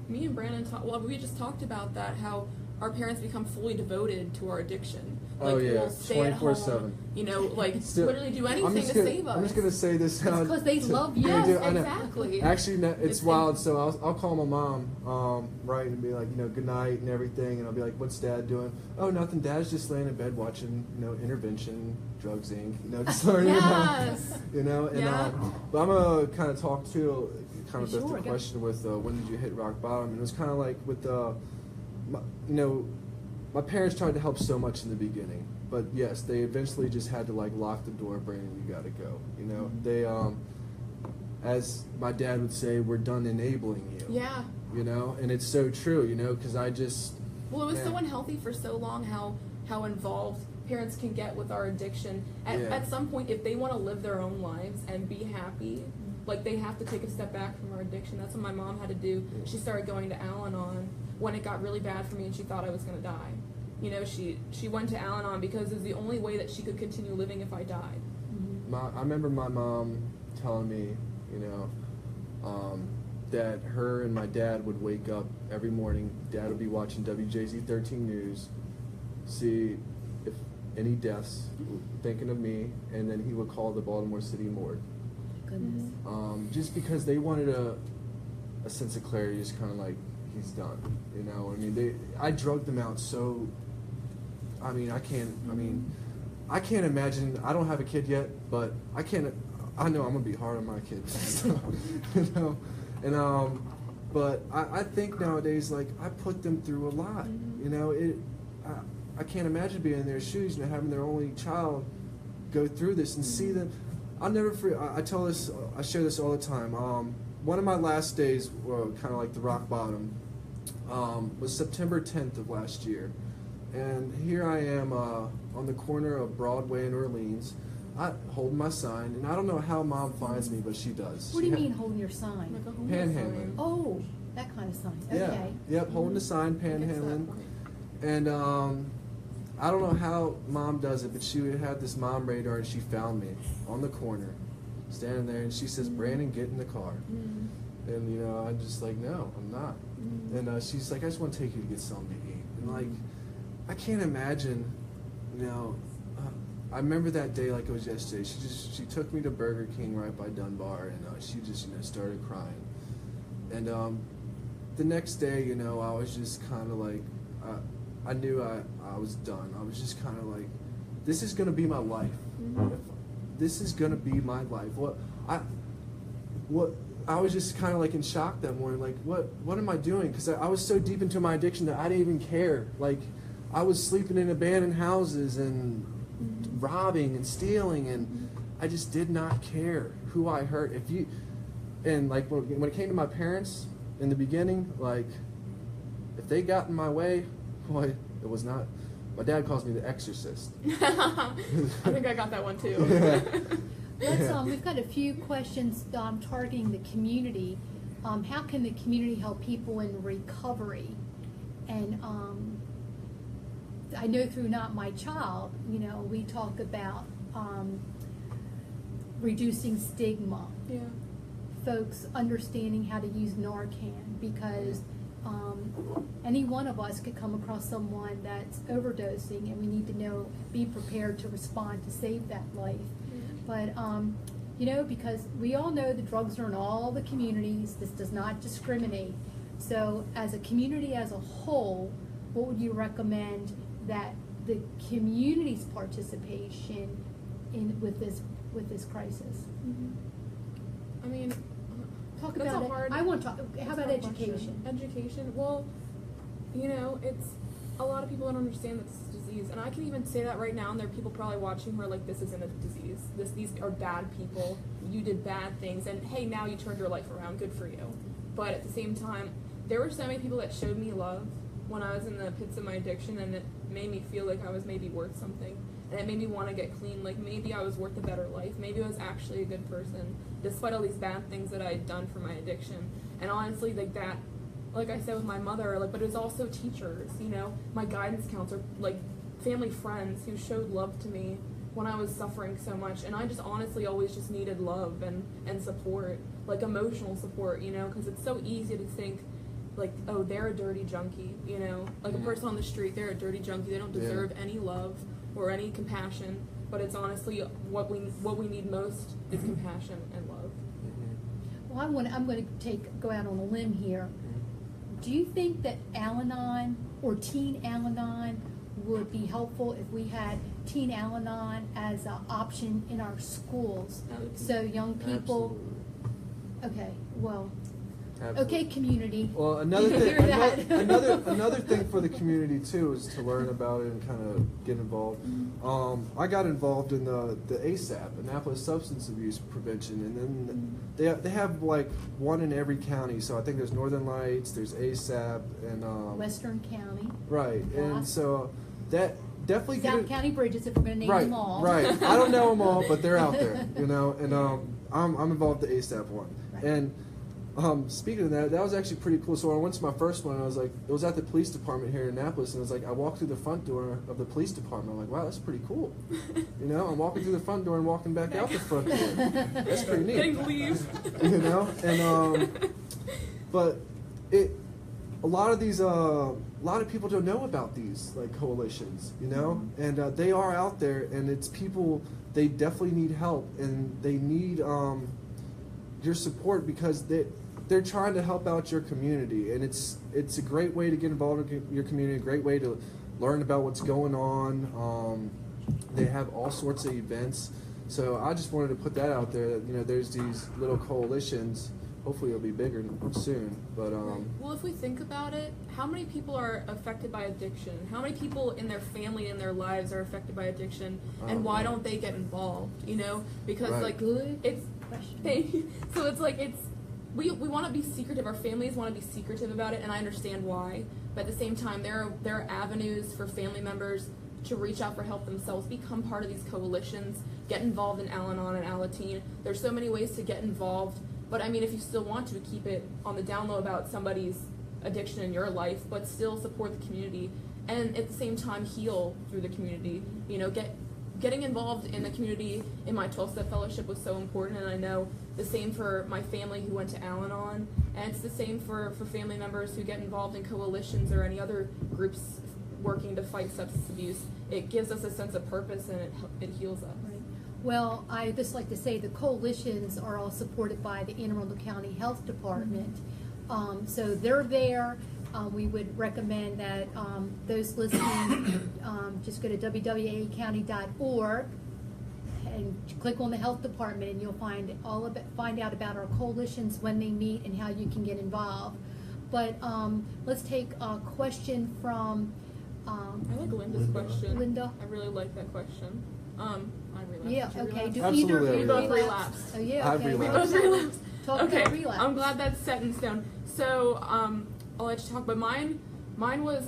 Me and Brandon we just talked about that, how our parents become fully devoted to our addiction. Oh, yeah. We'll stay at home, 24/7. literally do anything to save us. I'm just gonna say this out. Because they love you. Yes, I know. exactly. Actually, no, it's It's- wild. So I'll call my mom, right, and be like, good night and everything, and I'll be like, "What's Dad doing?" "Oh, nothing. Dad's just laying in bed watching, Intervention, Drugs Inc. Just learning Yes. about, and Yeah. but I'm gonna kind of talk to kind of Sure, the go. question with when did you hit rock bottom? And it was kind of like with my parents tried to help so much in the beginning. But yes, they eventually just had to lock the door, Brandon, you gotta go. They, as my dad would say, we're done enabling you. Yeah. And it's so true, because I just. Well, it was so man. unhealthy for so long how involved parents can get with our addiction. At some point, if they want to live their own lives and be happy, they have to take a step back from our addiction. That's what my mom had to do. She started going to AlAnon when it got really bad for me and she thought I was going to die. She went to AlAnon because it was the only way that she could continue living if I died. I remember my mom telling me, that her and my dad would wake up every morning. Dad would be watching WJZ 13 News, see if any deaths, thinking of me, and then he would call the Baltimore City morgue. Goodness. Just because they wanted a sense of clarity, just kind of like, he's done, you know. I mean, I drugged them out so, I can't imagine. I don't have a kid yet, but I know I'm gonna be hard on my kids, so, you know. And but I think nowadays, like, I put them through a lot, you know. I can't imagine being in their shoes and having their only child go through this and see them. I'll never forget. I share this all the time. One of my last days, kind of like the rock bottom, was September 10th of last year. And here I am on the corner of Broadway and Orleans, holding my sign. And I don't know how Mom finds me, but she does. What do you mean holding your sign? Like a homeless Panhandling. sign. Oh, that kind of sign. Yeah. Okay. Yep, holding the sign, panhandling. And I don't know how Mom does it, but she would have this mom radar, and she found me on the corner, standing there, and she says, "Brandon, get in the car." And, you know, I'm just like, "No, I'm not." And she's like, "I just want to take you to get something to eat." And, like, I can't imagine, you know, I remember that day like it was yesterday. She took me to Burger King right by Dunbar, and she just, you know, started crying. And the next day, you know, I was just kind of like, I knew I was done. I was just kind of like, this is going to be my life. This is going to be my life. I was just kind of like in shock that morning. Like, what am I doing? Because I was so deep into my addiction that I didn't even care. Like, I was sleeping in abandoned houses and robbing and stealing, and I just did not care who I hurt. And like when it came to my parents in the beginning, like, if they got in my way, boy, it was not. My dad calls me the exorcist. I think I got that one too. We've got a few questions targeting the community. How can the community help people in recovery? And I know through Not My Child, you know, we talk about reducing stigma. Yeah. Folks understanding how to use Narcan, because any one of us could come across someone that's overdosing, and we need to be prepared to respond to save that life. But you know, because we all know the drugs are in all the communities. This does not discriminate. So as a community as a whole, what would you recommend that the community's participation with this crisis? I mean, Talk that's about a it. hard. I want to talk. How about that's a hard education? question. Education. Well, you know, it's a lot of people don't understand that this is a disease, and I can even say that right now. And there are people probably watching who are like, "This isn't a disease. These are bad people. You did bad things, and hey, now you turned your life around. Good for you." But at the same time, there were so many people that showed me love when I was in the pits of my addiction, and it made me feel like I was maybe worth something. And it made me want to get clean, like maybe I was worth a better life. Maybe I was actually a good person, despite all these bad things that I had done for my addiction. And honestly, like that, like I said with my mother, like, but it was also teachers, you know, my guidance counselor, like family friends who showed love to me when I was suffering so much. And I just honestly always just needed love and support, like emotional support, you know, because it's so easy to think, like, oh, they're a dirty junkie, you know, like a person on the street, they're a dirty junkie, they don't deserve any love or any compassion. But it's honestly what we need most is compassion and love. Well, I'm going to go out on a limb here. Do you think that AlAnon or Teen AlAnon would be helpful if we had Teen AlAnon as an option in our schools, so young people? Absolutely. Okay, well. Absolutely. Okay, community. Well, another You thing, hear that? another thing for the community too is to learn about it and kind of get involved. I got involved in the ASAP, Annapolis Substance Abuse Prevention, and then they have like one in every county. So I think there's Northern Lights, there's ASAP, and Western County. right, and so that definitely South County Bridges, if we're going to name them all. Right. I don't know them all, but they're out there, you know. And I'm involved in the ASAP one, Right. and speaking of that, that was actually pretty cool. So when I went to my first one, I was like, it was at the police department here in Annapolis, and it was like, I walked through the front door of the police department. I'm like, wow, that's pretty cool. You know, I'm walking through the front door and walking back out the front door. That's pretty neat. Getting to leave. You know, and but a lot of these, a lot of people don't know about these like coalitions, you know, and they are out there, and it's people. They definitely need help, and they need your support because they're trying to help out your community, and it's a great way to get involved in your community, a great way to learn about what's going on. They have all sorts of events, so I just wanted to put that out there. That, you know, there's these little coalitions. Hopefully, it'll be bigger soon. But well, if we think about it, how many people are affected by addiction? How many people in their family and their lives are affected by addiction? And why don't they get involved? You know, because Right. like Good it's question. so it's like we want to be secretive. Our families want to be secretive about it, and I understand why. But at the same time, there are avenues for family members to reach out for help themselves, become part of these coalitions, get involved in AlAnon and AlAnon. There's so many ways to get involved. But I mean, if you still want to keep it on the down low about somebody's addiction in your life, but still support the community, and at the same time heal through the community. You know, getting involved in the community in my 12-step fellowship was so important, and I know the same for my family who went to AlAnon, and it's the same for family members who get involved in coalitions or any other groups working to fight substance abuse. It gives us a sense of purpose, and it heals us. Right. Well, I just like to say the coalitions are all supported by the Anne Arundel County Health Department. So they're there. We would recommend that those listening just go to wwacounty.org and click on the health department, and you'll find out about our coalitions, when they meet, and how you can get involved. But let's take a question from I like Linda's question. Linda. I really like that question. I relapsed. Yeah, Did you okay. relapse? Do Absolutely, either I We both relapsed. relapsed. Oh yeah, I've okay. We relapsed. both relapsed. Talk Okay, about relapse. I'm glad that's set in stone. So, I'll let you talk, but mine was,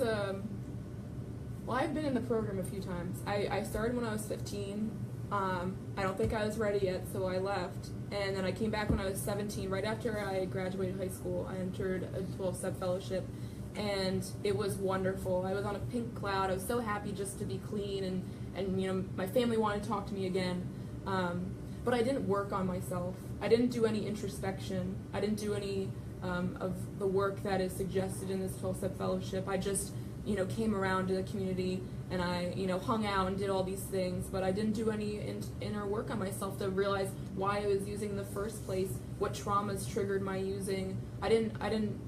well, I've been in the program a few times. I started when I was 15. I don't think I was ready yet, so I left. And then I came back when I was 17. Right after I graduated high school, I entered a 12-step fellowship, and it was wonderful. I was on a pink cloud. I was so happy just to be clean, and you know, my family wanted to talk to me again. But I didn't work on myself. I didn't do any introspection. I didn't do any of the work that is suggested in this 12-step fellowship. I just, you know, came around to the community, and I, you know, hung out and did all these things, but I didn't do any inner work on myself to realize why I was using in the first place, what traumas triggered my using. I didn't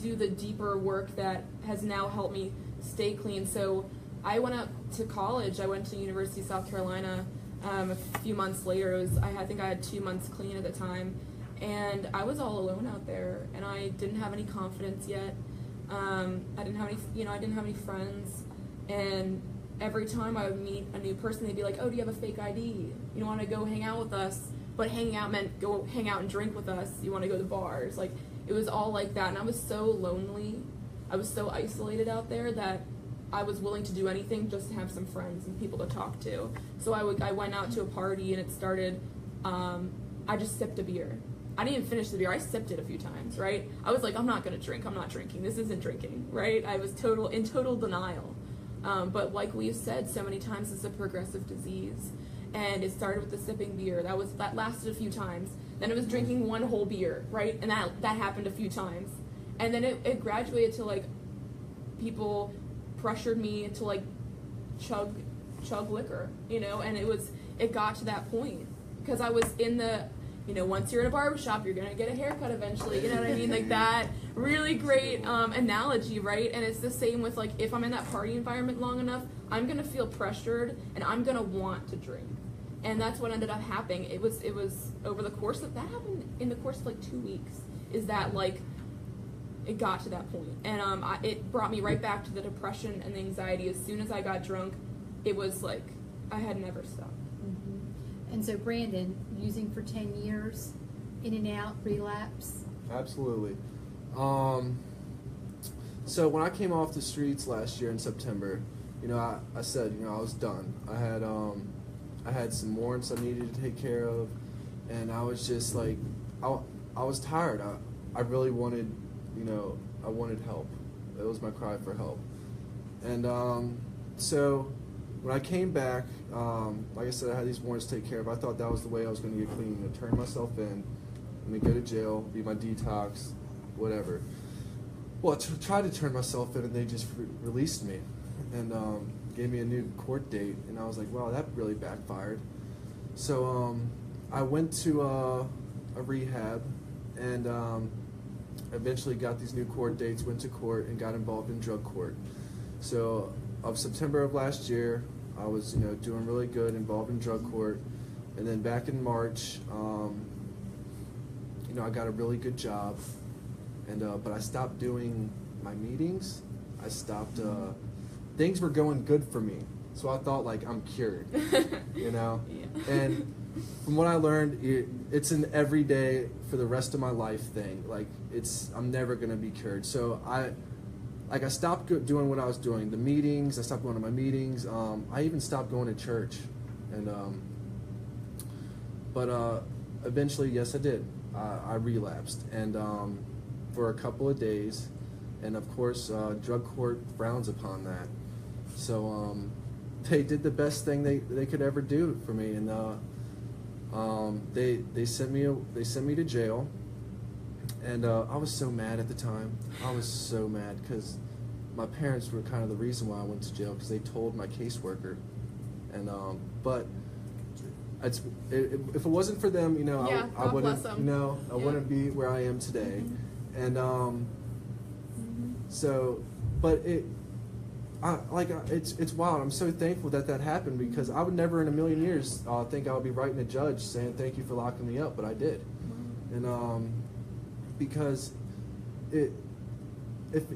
do the deeper work that has now helped me stay clean. So I went up to college. I went to University of South Carolina. A few months later, I think I had 2 months clean at the time, and I was all alone out there, and I didn't have any confidence yet. I didn't have any friends, and every time I would meet a new person, they'd be like, "Oh, do you have a fake ID? You want to go hang out with us?" But hanging out meant go hang out and drink with us. You want to go to bars? Like, it was all like that, and I was so lonely. I was so isolated out there that I was willing to do anything just to have some friends and people to talk to. So I went out to a party, and it started, I just sipped a beer. I didn't even finish the beer. I sipped it a few times, right? I was like, I'm not going to drink. I'm not drinking. This isn't drinking, right? I was in total denial. But like we've said so many times, it's a progressive disease. And it started with the sipping beer. That lasted a few times. Then it was drinking one whole beer, right? And that happened a few times. And then it graduated to, like, people pressured me to, like, chug liquor, you know? And it got to that point. Because I was in the, you know, once you're in a barbershop, you're going to get a haircut eventually, you know what I mean? Like, that really great analogy, right? And it's the same with, like, if I'm in that party environment long enough, I'm going to feel pressured, and I'm going to want to drink. And that's what ended up happening. It was over the course of, that happened in the course of, like, 2 weeks, is that, like, it got to that point. And it brought me right back to the depression and the anxiety. As soon as I got drunk, it was like I had never stopped. Mm-hmm. And so, Brandon, using for 10 years, in and out, relapse? Absolutely. So when I came off the streets last year in September, you know, I said, you know, I was done. I had some warrants I needed to take care of, and I was just like, I was tired. I really wanted, I wanted help. It was my cry for help. And so when I came back, like I said, I had these warrants to take care of. I thought that was the way I was going to get clean, to turn myself in, and then go to jail, be my detox, whatever. Well, I tried to turn myself in, and they just released me and gave me a new court date. And I was like, wow, that really backfired. So I went to a rehab and eventually got these new court dates, went to court, and got involved in drug court. So of September of last year, I was doing really good, involved in drug court. And then back in March, I got a really good job. And but I stopped doing my meetings. I stopped. Things were going good for me, so I thought like I'm cured, Yeah. And from what I learned, it's an everyday for the rest of my life thing. Like I'm never gonna be cured. So I stopped doing what I was doing. The meetings. I stopped going to my meetings. I even stopped going to church, and but eventually, yes, I did. I relapsed, and for a couple of days, and of course, drug court frowns upon that. So they did the best thing they could ever do for me, and they sent me to jail, and I was so mad at the time. I was so mad because my parents were kind of the reason why I went to jail, because they told my caseworker, and but. If it wasn't for them, I wouldn't, I wouldn't be where I am today, and so, but it's wild. I'm so thankful that happened, because I would never in a million years think I would be writing a judge saying thank you for locking me up, but I did, and because if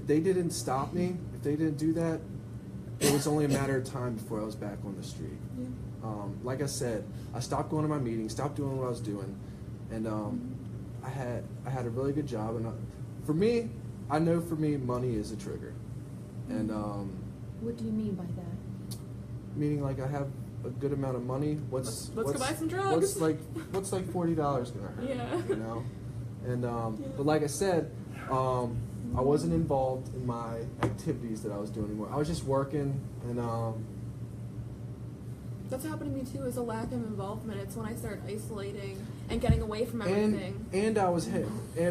they didn't stop me, if they didn't do that, it was only a matter of time before I was back on the street. Yeah. Like I said, I stopped going to my meetings, stopped doing what I was doing, and I had a really good job. And I know for me, money is a trigger. And What do you mean by that? meaning like I have a good amount of money. Let's go buy some drugs. What's like $40 gonna hurt? Yeah. And but like I said, I wasn't involved in my activities that I was doing anymore. I was just working, and That's happened to me too, is a lack of involvement. It's when I started isolating and getting away from everything. And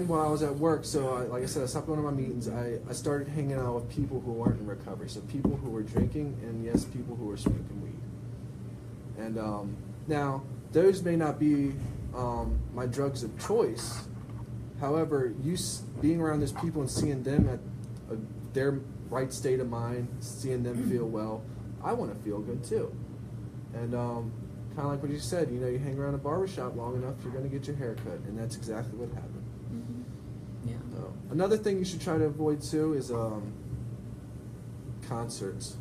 while I was at work, so like I said, I stopped going to my meetings. I started hanging out with people who weren't in recovery, so people who were drinking, and yes, people who were smoking weed. And now those may not be my drugs of choice. However, being around those people and seeing them at their right state of mind, seeing them feel well, I want to feel good too. And kind of like what you said, you hang around a barbershop long enough, you're going to get your hair cut, and that's exactly what happened. Mm-hmm. Yeah. Another thing you should try to avoid too is concerts.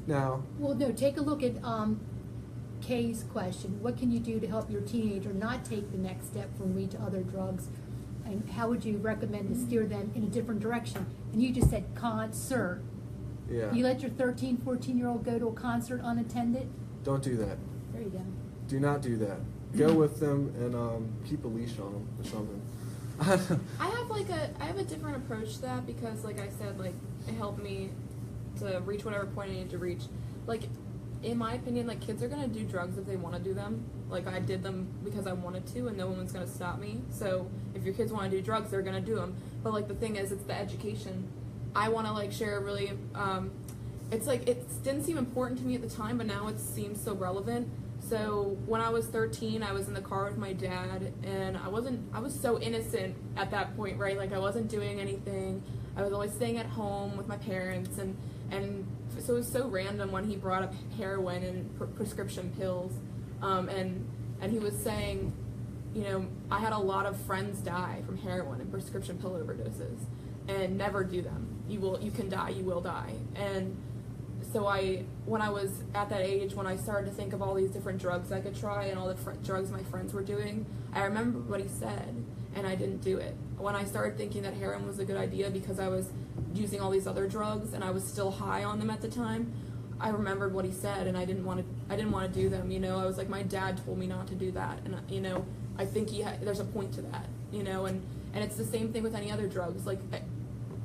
Now, Well, no, take a look at Kay's question. What can you do to help your teenager not take the next step from weed to other drugs? And how would you recommend to steer them in a different direction? And you just said concert. yeah, You let your 13, 14-year-old go to a concert unattended? don't do that. There you go. Do not do that. Go with them and keep a leash on them or something. I have a different approach to that, because like I said, like it helped me to reach whatever point I needed to reach. Like in my opinion, like kids are gonna do drugs if they want to do them. Like I did them because I wanted to, and no one was gonna stop me. So if your kids want to do drugs, they're gonna do them. But like the thing is, it's the education. I want to like share a really it's like it didn't seem important to me at the time, but now it seems so relevant. So when I was 13, I was in the car with my dad, and I was so innocent at that point, right? Like I wasn't doing anything. I was always staying at home with my parents, and so it was so random when he brought up heroin and prescription pills, and he was saying, I had a lot of friends die from heroin and prescription pill overdoses, and never do them. You can die, you will die. And so when I was at that age, when I started to think of all these different drugs I could try and all the drugs my friends were doing, I remembered what he said, and I didn't do it. When I started thinking that heroin was a good idea because I was using all these other drugs and I was still high on them at the time, I remembered what he said, and I didn't want to do them. I was like, my dad told me not to do that, and I think there's a point to that, And it's the same thing with any other drugs. Like,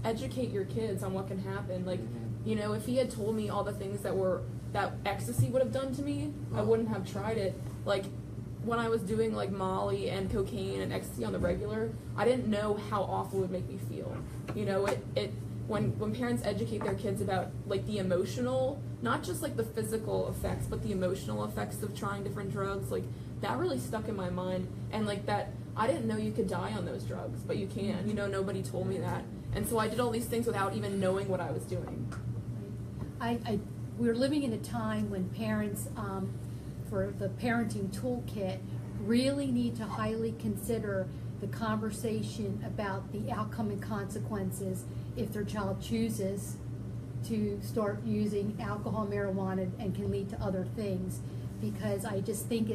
educate your kids on what can happen. Like, you know, if he had told me all the things that ecstasy would have done to me, I wouldn't have tried it. Like, when I was doing like Molly and cocaine and ecstasy on the regular, I didn't know how awful it would make me feel. You know, when parents educate their kids about like the emotional, not just like the physical effects, but the emotional effects of trying different drugs, like that really stuck in my mind. And like that, I didn't know you could die on those drugs, but you can. You know, nobody told me that. And so I did all these things without even knowing what I was doing. We're living in a time when parents, for the parenting toolkit, really need to highly consider the conversation about the outcome and consequences if their child chooses to start using alcohol, marijuana, and can lead to other things. Because I just think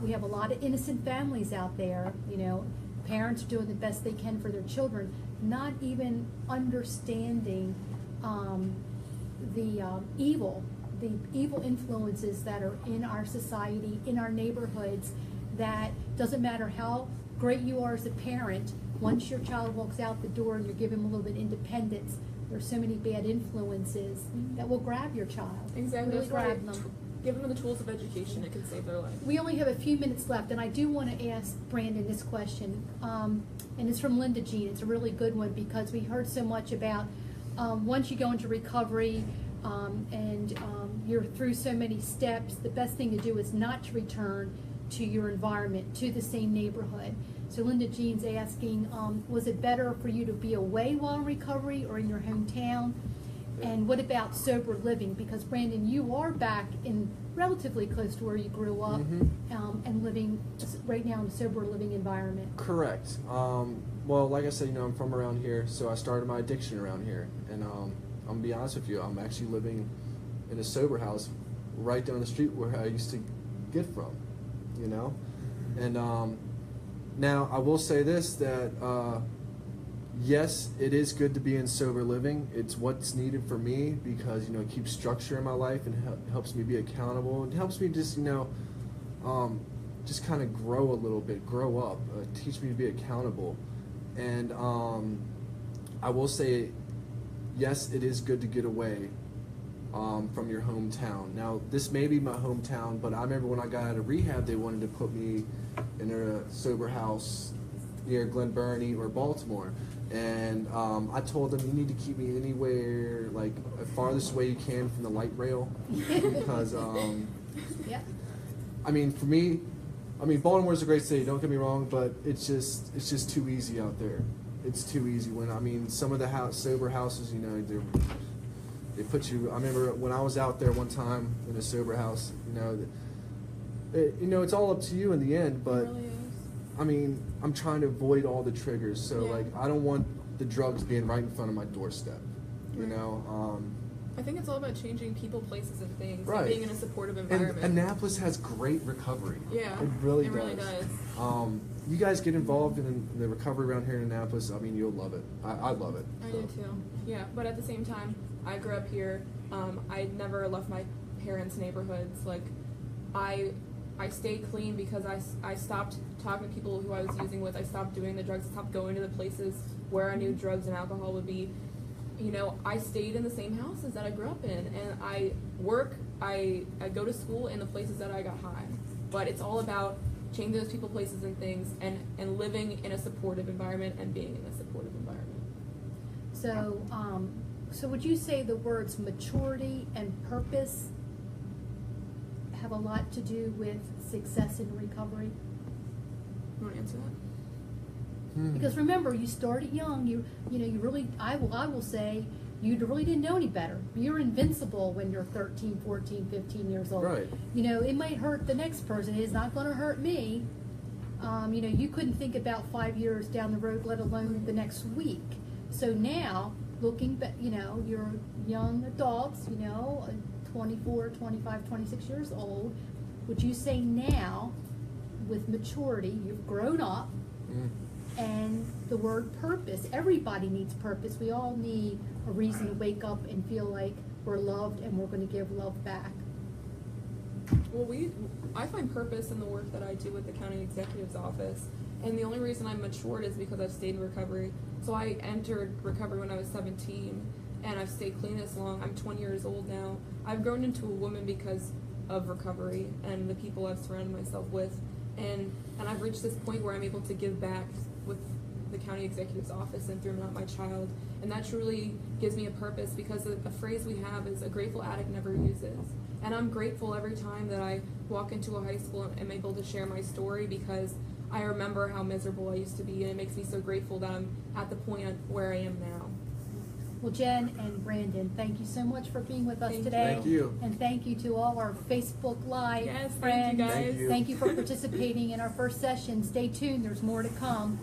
we have a lot of innocent families out there, you know, parents are doing the best they can for their children, not even understanding the evil influences that are in our society, in our neighborhoods, that doesn't matter how great you are as a parent, once your child walks out the door and you give him a little bit of independence, there's so many bad influences that will grab your child. Exactly. Really grab them. Give them the tools of education, it can save their life. We only have a few minutes left, and I do want to ask Brandon this question, and it's from Linda Jean. It's a really good one because we heard so much about once you go into recovery and you're through so many steps, the best thing to do is not to return to your environment, to the same neighborhood. So Linda Jean's asking, was it better for you to be away while in recovery or in your hometown? And what about sober living? Because Brandon, you are back in relatively close to where you grew up, and living right now in a sober living environment. Correct. Well, like I said, you know, I'm from around here, so I started my addiction around here. And I'm gonna be honest with you, I'm actually living in a sober house right down the street where I used to get from, you know? And now I will say this, that yes, it is good to be in sober living. It's what's needed for me because, you know, it keeps structure in my life and helps me be accountable. It helps me just, you know, just kind of grow a little bit, grow up, teach me to be accountable. And I will say, yes, it is good to get away from your hometown. Now, this may be my hometown, but I remember when I got out of rehab, they wanted to put me in a sober house near Glen Burnie or Baltimore. And I told them, you need to keep me anywhere, like, as farthest away you can from the light rail. Because, Yeah. I mean, for me, I mean, Baltimore's a great city, don't get me wrong, but it's just too easy out there. It's too easy. When, I mean, some of the sober houses, you know, they put you, I remember when I was out there one time in a sober house, you know, it's all up to you in the end, but, It really is. I mean, I'm trying to avoid all the triggers, so, Yeah. like, I don't want the drugs being right in front of my doorstep, you Right. know? I think it's all about changing people, places, and things, Right. and being in a supportive And environment. Annapolis has great recovery. Yeah, It really it does. really does. You guys get involved in the recovery around here in Annapolis, I mean, you'll love it. I love it. I so. do too. Yeah, but at the same time, I grew up here. I never left my parents' neighborhoods. Like, I stayed clean because I stopped talking to people who I was using with. I stopped doing the drugs. I stopped going to the places where I knew drugs and alcohol would be. You know, I stayed in the same houses that I grew up in, and I go to school in the places that I got high. But it's all about changing those people, places, and things, and living in a supportive environment and being in a supportive environment. So would you say the words maturity and purpose have a lot to do with success in recovery? You want to answer that? Because remember, you started young. You really, I will say, you really didn't know any better. You're invincible when you're 13, 14, 15 years old. Right. You know, it might hurt the next person. It's not going to hurt me. You know, you couldn't think about 5 years down the road, let alone the next week. So now, looking back, you know, you're young adults, you know, 24, 25, 26 years old. Would you say now, with maturity, you've grown up, and the word purpose, everybody needs purpose. We all need a reason to wake up and feel like we're loved and we're going to give love back. Well, I find purpose in the work that I do with the county executive's office, And the only reason I'm matured is because I've stayed in recovery. So I entered recovery when I was 17, and I've stayed clean this long. I'm 20 years old now. I've grown into a woman because of recovery and the people I've surrounded myself with. And I've reached this point where I'm able to give back with the county executive's office and through Not My Child. And that truly gives me a purpose, because a phrase we have is a grateful addict never uses. And I'm grateful every time that I walk into a high school and am able to share my story, because I remember how miserable I used to be, and it makes me so grateful that I'm at the point where I am now. Well, Jen and Brandon, thank you so much for being with us today. Thank you. And thank you to all our Facebook Live Yes, friends. thank you guys. Thank you. Thank you for participating in our first session. Stay tuned, there's more to come.